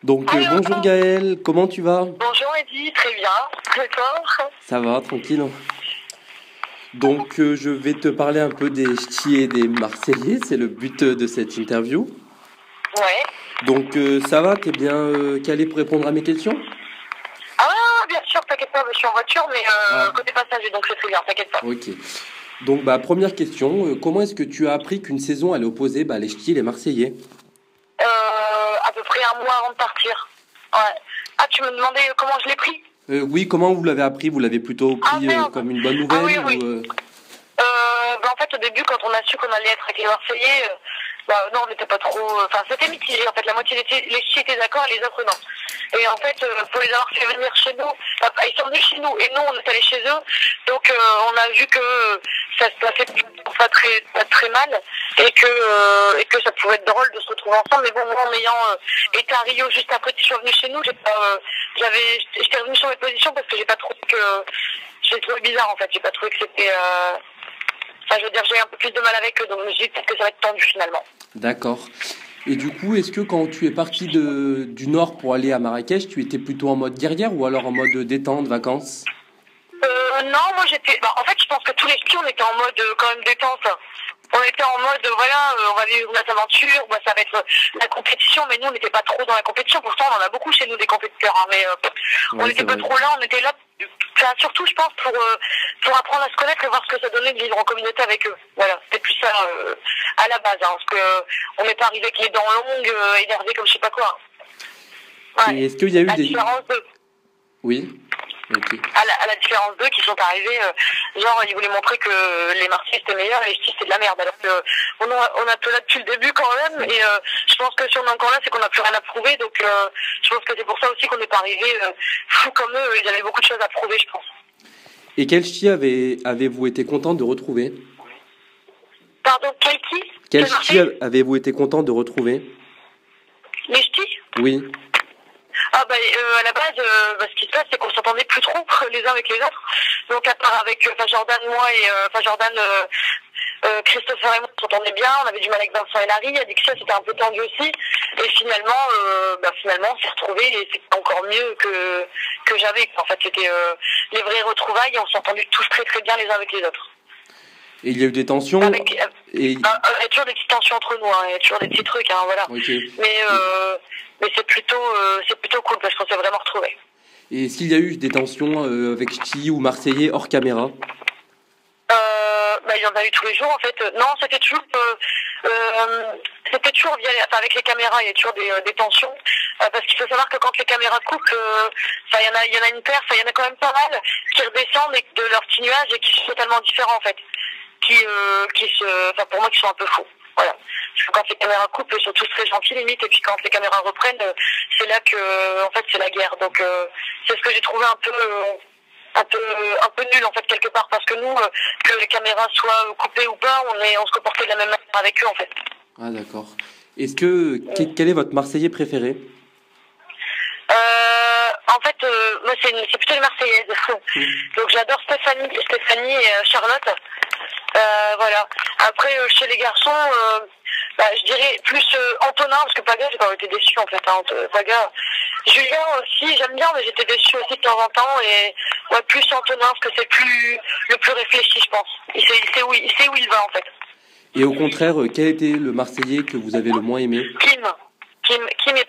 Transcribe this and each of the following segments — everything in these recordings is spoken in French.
Allô, Bonjour Gaël, comment tu vas? bonjour Eddy, très bien. D'accord. Ça va, tranquille. Je vais te parler un peu des Ch'tis et des Marseillais, c'est le but de cette interview. Ouais. Ça va, t'es bien calé pour répondre à mes questions? Ah, bien sûr, t'inquiète pas, je suis en voiture, mais Ah, côté passager, donc c'est très bien, t'inquiète pas. ok. Première question, comment est-ce que tu as appris qu'une saison allait opposer les Ch'tis et les Marseillais? À peu près un mois avant de partir. Ouais. Ah, tu me demandais comment je l'ai pris? Oui, comment vous l'avez appris? Vous l'avez plutôt Ah, pris merde. comme une bonne Ah oui, nouvelle oui. En fait, au début, quand on a su qu'on allait être avec les Marseillais, non, on n'était pas trop. Enfin, c'était mitigé. En fait, la moitié les Ch'tis étaient d'accord, et les autres non. Et en fait, pour les avoir fait venir chez nous, ils sont venus chez nous et nous, on est allés chez eux. Donc, on a vu que ça se passait pas très mal et que ça pouvait être drôle de se retrouver ensemble. Mais bon, moi, en ayant été à Rio juste après qu'ils soient venus chez nous, j'étais revenue sur mes positions parce que j'ai pas trouvé que. J'ai trouvé bizarre en fait. J'ai pas trouvé que c'était. Enfin, je veux dire, j'ai un peu plus de mal avec eux, donc je me suis dit peut-être que ça va être tendu finalement. D'accord. Et du coup, est-ce que quand tu es parti du nord pour aller à Marrakech, tu étais plutôt en mode guerrière ou alors en mode détente, vacances? Non, moi j'étais. En fait, je pense que tous les skis, on était en mode quand même détente. On était en mode, voilà, on va vivre notre aventure, ça va être la compétition, mais nous, on n'était pas trop dans la compétition. Pourtant, on en a beaucoup chez nous des compétiteurs, hein, mais on Ouais, c'est n'était pas vrai. trop là, on était là, enfin, surtout, je pense, pour apprendre à se connaître et voir ce que ça donnait de vivre en communauté avec eux. Voilà, c'était plus ça à la base, hein, parce que on n'est pas arrivé avec les dents longues, énervés comme je sais pas quoi. Ouais. Et est-ce qu'il y a eu La des... différence de Oui, ok. à la différence d'eux qui sont arrivés, genre ils voulaient montrer que les Marseillais c'était meilleur et les Ch'tis c'était de la merde. Alors que on a tout là depuis le début quand même et je pense que si on est encore là c'est qu'on n'a plus rien à prouver. Donc je pense que c'est pour ça aussi qu'on n'est pas arrivé fous comme eux. Ils avaient beaucoup de choses à prouver, je pense. Et quel ch'ti avez-vous été content de retrouver? Pardon, quel qui? Quel Quel ch'ti Marseille? avez-vous été content de retrouver? Les Ch'tis? Oui, À la base, ce qui se passe, c'est qu'on s'entendait plus trop les uns avec les autres. Donc à part avec Jordan, moi et Jordan, Christopher et moi, on s'entendait bien. On avait du mal avec Vincent et Larry. Adixia, c'était un peu tendu aussi. Et finalement, on s'est retrouvés et c'était encore mieux que j'avais. En fait, c'était les vraies retrouvailles et on s'entendait tous très très bien les uns avec les autres. et il y a eu des tensions et... Il y a toujours des petites tensions entre nous, hein. Il y a toujours des petits trucs, hein, voilà. Ok. Mais c'est plutôt cool parce qu'on s'est vraiment retrouvés. Et est-ce qu'il y a eu des tensions avec ch'ti ou Marseillais hors caméra? Il y en a eu tous les jours en fait. Non, c'était toujours avec les caméras, il y a toujours des tensions. Parce qu'il faut savoir que quand les caméras coupent, il y en a une paire, il y en a quand même pas mal qui redescendent de leur petit nuage et qui sont totalement différents en fait. Pour moi, qui sont un peu faux. Voilà. Parce que quand les caméras coupent, ils sont tous très gentils limite, et puis quand les caméras reprennent, c'est là que, en fait, c'est la guerre. Donc, c'est ce que j'ai trouvé un peu nul en fait quelque part, parce que nous, que les caméras soient coupées ou pas, on se comportait de la même manière avec eux en fait. Ah d'accord. Quel est votre Marseillais préféré? Moi c'est plutôt les Marseillaises. Donc j'adore Stéphanie et Charlotte. Voilà. Après chez les garçons, je dirais plus Antonin, parce que Paga j'ai pas été déçu en fait. Hein, Paga. Julien aussi j'aime bien, mais j'étais déçu aussi de temps en temps, et ouais, plus Antonin parce que c'est le plus réfléchi, je pense. Il sait où il va en fait. Et au contraire, quel était le Marseillais que vous avez le moins aimé? Kim et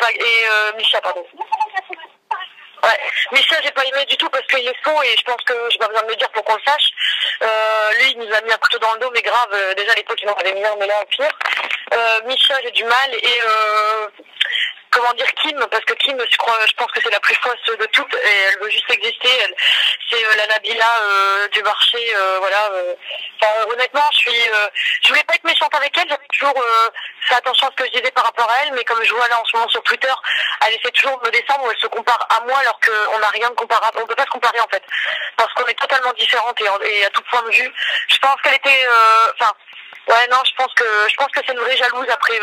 Micha, pardon. Ouais, Micha, j'ai pas aimé du tout parce qu'il est faux et je pense que j'ai pas besoin de le dire pour qu'on le sache. Lui, il nous a mis un couteau dans le dos, mais grave, déjà à l'époque, il m'en avait mis un, mais là, pire. Micha, j'ai du mal et comment dire Kim, parce que Kim, je pense que c'est la plus fausse de toutes et elle veut juste exister. C'est la Nabila du marché, voilà. Honnêtement, je voulais pas être méchante avec elle. J'avais toujours fait attention à ce que je disais par rapport à elle, mais comme je vois là en ce moment sur Twitter, elle essaie toujours de me descendre où elle se compare à moi alors qu'on n'a rien de comparable. On peut pas se comparer en fait, parce qu'on est totalement différentes et à tout point de vue. Je pense qu'elle était, ouais, non, je pense que c'est une vraie jalouse après.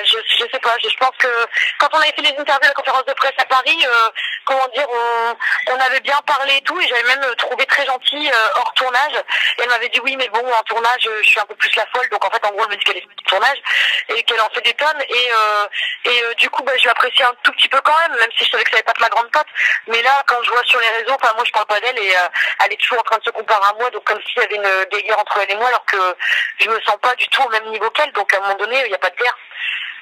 Je sais pas, je pense que quand on avait fait les interviews à la conférence de presse à Paris, comment dire, on avait bien parlé et tout, et j'avais même trouvé très gentil hors tournage. Et elle m'avait dit oui, mais bon, en tournage, je suis un peu plus la folle. Donc en fait, en gros, elle me dit qu'elle est en tournage et qu'elle en fait des tonnes. Et du coup, je l'apprécie un tout petit peu quand même si je savais que ça n'allait pas être ma grande pote. Mais là, quand je vois sur les réseaux, enfin moi, je parle pas d'elle et elle est toujours en train de se comparer à moi, donc comme s'il y avait une guerre entre elle et moi, alors que je me sens pas du tout au même niveau qu'elle. Donc à un moment donné, il n'y a pas de guerre.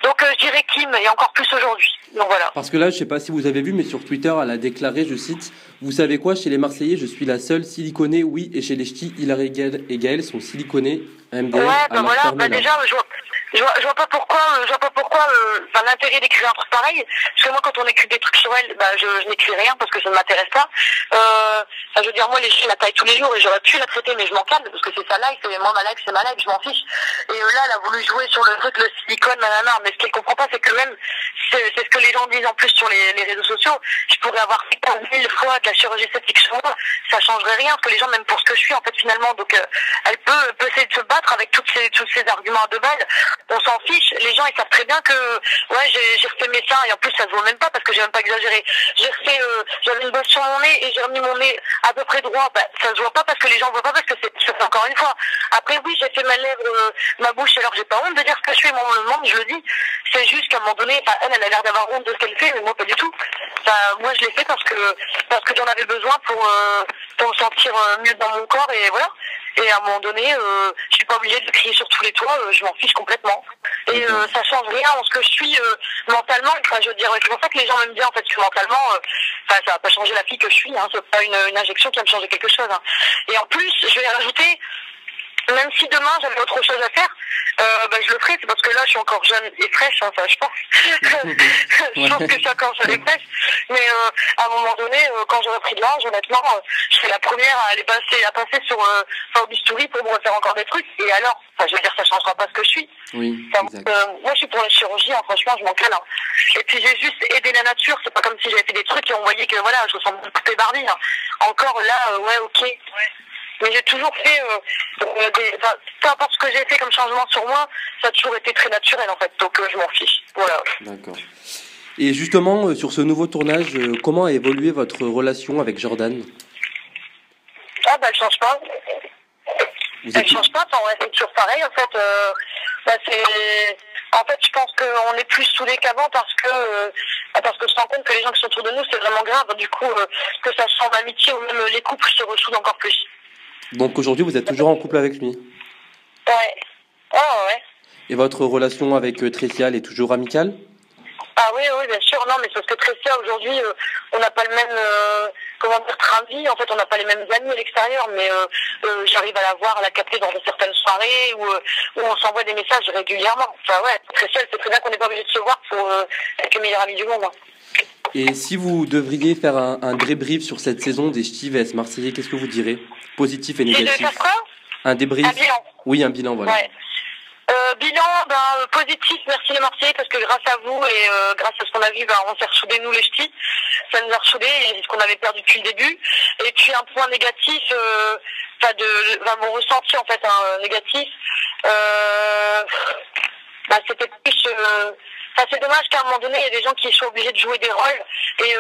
Donc je dirais Kim, et encore plus aujourd'hui. Donc voilà. Parce que là, je sais pas si vous avez vu, mais sur Twitter, elle a déclaré, je cite, vous savez quoi, chez les Marseillais, je suis la seule siliconée, oui, et chez les ch'tis, Hilaire et Gaël sont siliconés, MDR, ouais, à voilà, fermé, déjà, je vois pas pourquoi, l'intérêt d'écrire un truc pareil. Parce que moi, quand on écrit des trucs sur elle, je n'écris rien parce que ça ne m'intéresse pas. Je veux dire, moi, les filles la taillent tous les jours et j'aurais pu la traiter, mais je m'en calme parce que c'est sa life et moi, ma life, c'est ma life, je m'en fiche. Et là, elle a voulu jouer sur le truc, le silicone, nanana. Mais ce qu'elle comprend pas, c'est que même, c'est ce que les gens disent en plus sur les réseaux sociaux, je pourrais avoir fait 15 000 fois de la chirurgie esthétique sur moi, ça changerait rien parce que les gens m'aiment pour ce que je suis, en fait, finalement. Donc, elle peut essayer de se battre avec tous ces arguments à deux balles. On s'en fiche. Les gens, ils savent très bien que, ouais, j'ai refait mes seins et en plus, ça se voit même pas parce que j'ai même pas exagéré. J'avais une bosse sur mon nez et j'ai remis mon nez à peu près droit. Ça se voit pas parce que les gens voient pas parce que c'est encore une fois. Après, oui, j'ai fait ma lèvre, ma bouche, alors j'ai pas honte de dire ce que je fais, moi, le monde, je le dis. C'est juste qu'à un moment donné, elle a l'air d'avoir honte de ce qu'elle fait, mais moi, pas du tout. Moi, je l'ai fait parce que j'en avais besoin pour me sentir mieux dans mon corps et voilà. Et à un moment donné, je suis pas obligée de crier sur tous les toits, je m'en fiche complètement. Et ça change rien en ce que je suis mentalement. Enfin, je veux dire, c'est pour ça que les gens m'aiment bien en fait, que mentalement, ça va pas changer la fille que je suis. Hein, c'est pas une injection qui va me changer quelque chose. Hein. Et en plus, je vais rajouter. Même si demain j'avais autre chose à faire, je le ferai, c'est parce que là je suis encore jeune et fraîche, enfin je pense. Je pense que je suis encore jeune et fraîche. Mais à un moment donné, quand j'aurai pris de l'âge, honnêtement, je serai la première à passer sur au bistouri pour me refaire encore des trucs. Et alors, je veux dire, ça changera pas ce que je suis. Oui, moi je suis pour la chirurgie, hein, franchement, je m'en cale. Hein. Et puis j'ai juste aidé la nature, c'est pas comme si j'avais fait des trucs et on voyait que voilà, je ressemble à poupée Barbie. Hein. Encore là, ouais, ok. Ouais. Mais j'ai toujours fait, peu importe ce que j'ai fait comme changement sur moi, ça a toujours été très naturel en fait, donc je m'en fiche. Voilà. D'accord. Et justement, sur ce nouveau tournage, comment a évolué votre relation avec Jordan ? Elle change pas. Elle change pas, on reste toujours pareil en fait. En fait, je pense qu'on est plus soudés qu'avant parce que je me rends compte que les gens qui sont autour de nous, c'est vraiment grave. Du coup, que ça change l'amitié ou même les couples se ressoudent encore plus. Donc aujourd'hui, vous êtes toujours en couple avec lui ? Ouais. Oh, ouais. Et votre relation avec Trécia, elle est toujours amicale ? Ah oui, bien sûr. Non, mais sauf que Trécia, aujourd'hui, on n'a pas le même, train de vie. En fait, on n'a pas les mêmes amis à l'extérieur, mais j'arrive à la voir, à la capter dans certaines soirées où on s'envoie des messages régulièrement. Enfin, ouais, Trécia, elle sait très bien qu'on n'est pas obligé de se voir pour être le meilleur ami du monde. Hein. Et si vous devriez faire un débrief sur cette saison des Ch'tis vs Marseillais, qu'est-ce que vous direz ? Positif et négatif. Tu devais faire quoi ? Un débrief. Un bilan. Oui, un bilan, voilà. Ouais. Bilan, positif, merci les Marseillais, parce que grâce à vous et grâce à ce qu'on a vu, on s'est ressoudés nous les Ch'tis. Ça nous a ressoudés, et ce qu'on avait perdu depuis le début. Et puis un point négatif, mon ressenti en fait, négatif, c'était plus... c'est dommage qu'à un moment donné, il y a des gens qui sont obligés de jouer des rôles et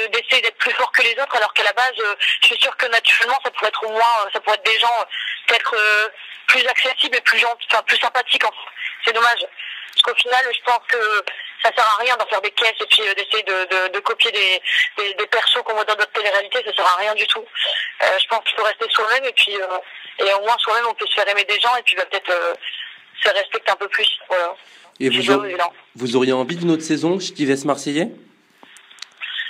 d'essayer d'être plus forts que les autres, alors qu'à la base, je suis sûre que naturellement, ça pourrait être des gens peut-être plus accessibles et plus sympathiques. En fait. C'est dommage. Parce qu'au final, je pense que ça sert à rien d'en faire des caisses et puis d'essayer de copier des persos qu'on voit dans d'autres télé-réalités, ça sert à rien du tout. Je pense qu'il faut rester soi-même et puis et au moins soi-même, on peut se faire aimer des gens et puis peut-être se respecter un peu plus. Voilà. Et vous auriez envie d'une autre saison, Ch'tis vs Marseillais ?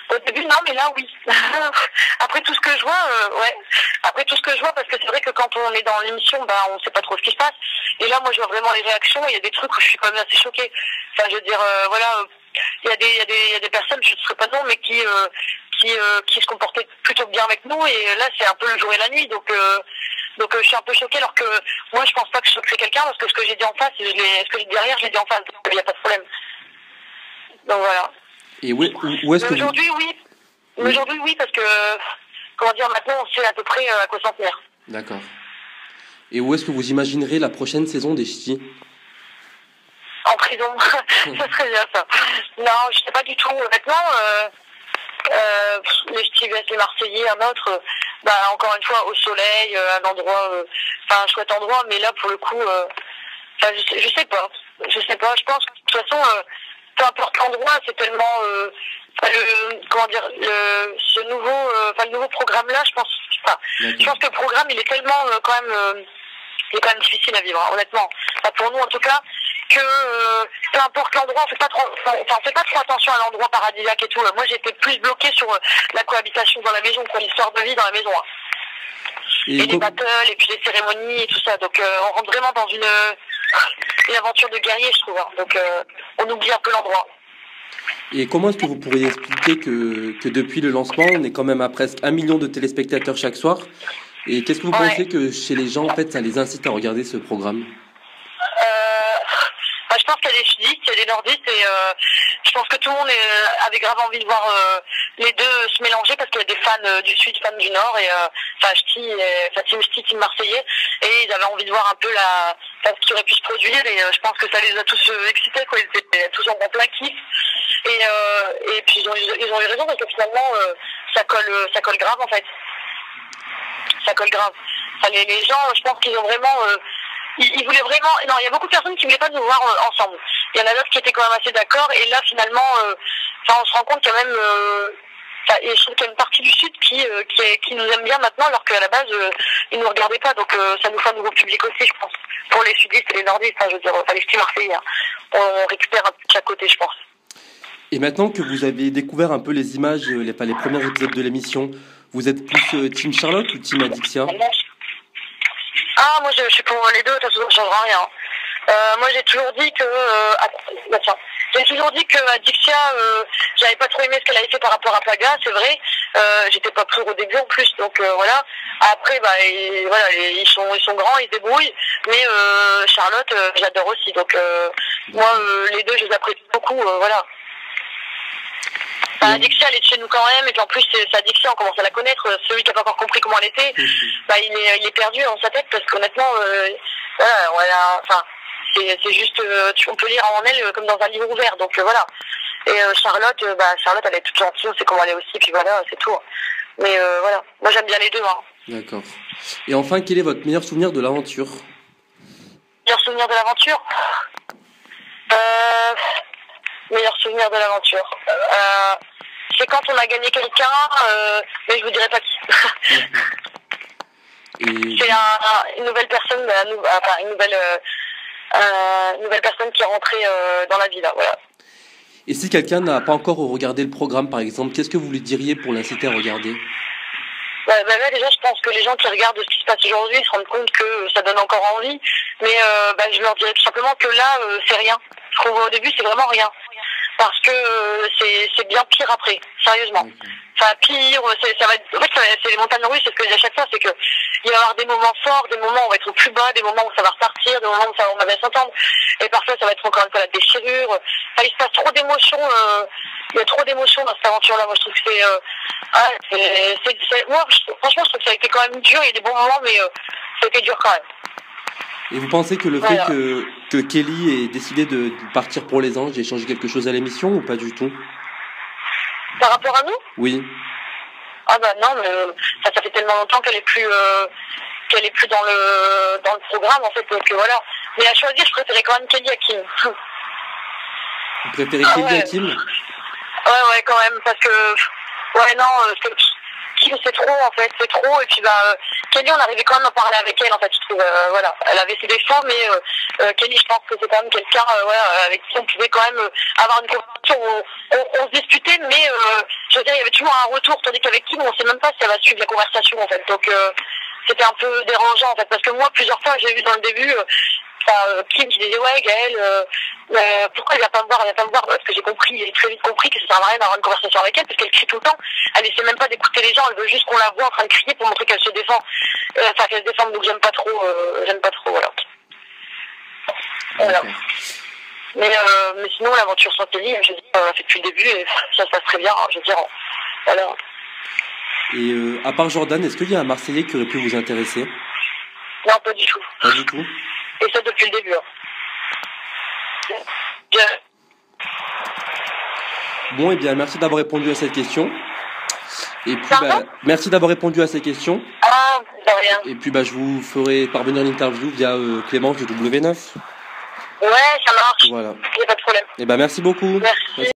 Au début, non, mais là, oui. Après tout ce que je vois, ouais. Après tout ce que je vois, parce que c'est vrai que quand on est dans l'émission, on sait pas trop ce qui se passe. Et là, moi, je vois vraiment les réactions. Il y a des trucs où je suis quand même assez choquée. Enfin, je veux dire, il y a des personnes, je ne serais pas non, mais qui se comportaient plutôt bien avec nous. Et là, c'est un peu le jour et la nuit. Donc, je suis un peu choquée, alors que moi, je pense pas que je choquerai quelqu'un, parce que ce que j'ai dit en face, ce que j'ai dit derrière, je l'ai dit en face. Donc, il n'y a pas de problème. Donc, voilà. Et où est-ce que aujourd'hui, oui. Oui. Aujourd'hui, oui, parce que, maintenant, on sait à peu près à quoi s'en tenir. D'accord. Et où est-ce que vous imaginerez la prochaine saison des Ch'tis ? En prison. Ça serait bien, ça. Non, je sais pas du tout. Honnêtement, Les Ch'tis vs les Marseillais, un autre, encore une fois, au soleil, un endroit, un chouette endroit, mais là, pour le coup, je sais pas. Je sais pas, je pense que de toute façon, peu importe l'endroit, c'est tellement, ce nouveau, le nouveau programme-là, je pense que le programme, il est tellement, il est quand même difficile à vivre, hein, honnêtement. Pour nous, en tout cas, que peu importe l'endroit, on fait pas trop attention à l'endroit paradisiaque et tout. Moi, j'étais plus bloquée sur la cohabitation dans la maison, quoi, l'histoire de vie dans la maison. Hein. Et les battles, et puis les cérémonies et tout ça. Donc, on rentre vraiment dans une aventure de guerrier, je trouve. Hein. Donc, on oublie un peu l'endroit. Et comment est-ce que vous pourriez expliquer que depuis le lancement, on est quand même à presque 1 million de téléspectateurs chaque soir? Et qu'est-ce que vous pensez que chez les gens, en fait, ça les incite à regarder ce programme? Je pense qu'il y a des sudistes, il y a des nordistes, et je pense que tout le monde avait grave envie de voir les deux se mélanger, parce qu'il y a des fans du sud, fans du nord, et team Ch'ti, team marseillais, et ils avaient envie de voir un peu ce qui aurait pu se produire, et je pense que ça les a tous excités, quoi. Ils étaient tous en plein kiff, et puis ils ont eu raison, parce que finalement ça colle grave, en fait. Ça colle grave. Les gens, je pense qu'ils ont vraiment ils voulaient vraiment. Non, il y a beaucoup de personnes qui voulaient pas nous voir ensemble. Il y en a d'autres qui étaient quand même assez d'accord. Et là, finalement, on se rend compte quand même. Et je trouve qu'il y a une partie du Sud qui nous aime bien maintenant, alors qu'à la base, ils nous regardaient pas. Donc, ça nous fait un nouveau public aussi, je pense. Pour les sudistes et les nordistes, je veux dire, les Ch'tis marseillais. On récupère un peu de chaque côté, je pense. Et maintenant que vous avez découvert un peu les images, les premiers épisodes de l'émission, vous êtes plus Team Charlotte ou Team Adixia? Moi je suis pour les deux, de toute façon ça ne changera rien. Moi j'ai toujours dit que Adixia, j'avais pas trop aimé ce qu'elle avait fait par rapport à Paga, c'est vrai. J'étais pas pour au début en plus, donc voilà. Après ils sont grands, ils se débrouillent, mais Charlotte j'adore aussi, donc moi les deux je les apprécie beaucoup, voilà. Adixia, elle est de chez nous quand même, et puis en plus, c'est Adixia, on commence à la connaître. Celui qui n'a pas encore compris comment elle était, il est perdu dans sa tête, parce qu'honnêtement, c'est juste, on peut lire en elle comme dans un livre ouvert, donc voilà. Et Charlotte, elle est toute gentille, on sait comment elle est aussi, puis voilà, c'est tout. Mais voilà, moi j'aime bien les deux. Hein. D'accord. Et enfin, quel est votre meilleur souvenir de l'aventure? Meilleur souvenir de l'aventure Meilleur souvenir de l'aventure. C'est quand on a gagné quelqu'un, mais je vous dirai pas qui. C'est une nouvelle personne, une nouvelle personne qui est rentrée dans la vie là, voilà. Et si quelqu'un n'a pas encore regardé le programme, par exemple, qu'est-ce que vous lui diriez pour l'inciter à regarder? Là, déjà, je pense que les gens qui regardent ce qui se passe aujourd'hui se rendent compte que ça donne encore envie. Mais je leur dirais tout simplement que là, c'est rien. Je trouve au début, c'est vraiment rien. Parce que c'est bien pire après, sérieusement. Ça va pire, ça va être, en fait, c'est les montagnes russes, c'est ce que je dis à chaque fois, c'est que il va y avoir des moments forts, des moments où on va être au plus bas, des moments où ça va repartir, des moments où on va bien s'entendre, et parfois ça va être encore une fois la déchirure. Il se passe trop d'émotions, il y a trop d'émotions dans cette aventure-là. Moi, je trouve que moi, franchement, je trouve que ça a été quand même dur, il y a des bons moments, mais ça a été dur quand même. Et vous pensez que le fait que Kelly ait décidé de partir pour les Anges ait changé quelque chose à l'émission ou pas du tout? Par rapport à nous? Oui. Non, mais ça fait tellement longtemps qu'elle est plus dans le programme en fait, donc voilà. Mais à choisir, je préférais quand même Kelly à Kim. Vous préférez Kelly à Kim? Ouais, quand même, parce que Kim c'est trop en fait, c'est trop, et puis Kelly, on arrivait quand même à parler avec elle en fait, je trouve, voilà. Elle avait ses défauts, mais Kelly, je pense que c'est quand même quelqu'un avec qui on pouvait quand même avoir une conversation où on se disputait, mais je veux dire, il y avait toujours un retour, tandis qu'avec Kim, on sait même pas si elle va suivre la conversation en fait, donc c'était un peu dérangeant en fait, parce que moi, plusieurs fois, j'ai vu dans le début Kim qui disait ouais Gaëlle, pourquoi elle vient pas me voir, parce que j'ai très vite compris que ça sert à rien d'avoir une conversation avec elle, parce qu'elle crie tout le temps, elle essaie même pas d'écouter les gens, elle veut juste qu'on la voit en train de crier pour montrer qu'elle se défend, qu'elle se défend, donc j'aime pas trop, voilà. Mais sinon l'aventure sans Kelly, je dis, on l'a fait depuis le début et ça se passe très bien, je veux dire, voilà. Et à part Jordan, est-ce qu'il y a un Marseillais qui aurait pu vous intéresser? Non, pas du tout. Pas du tout. Et ça depuis le début. Bon, et bien, merci d'avoir répondu à cette question. Et puis, merci d'avoir répondu à ces questions. Ah, de rien. Et puis, je vous ferai parvenir l'interview via Clémence de W9. Ouais, ça marche. Voilà. Il n'y a pas de problème. Et merci beaucoup. Merci.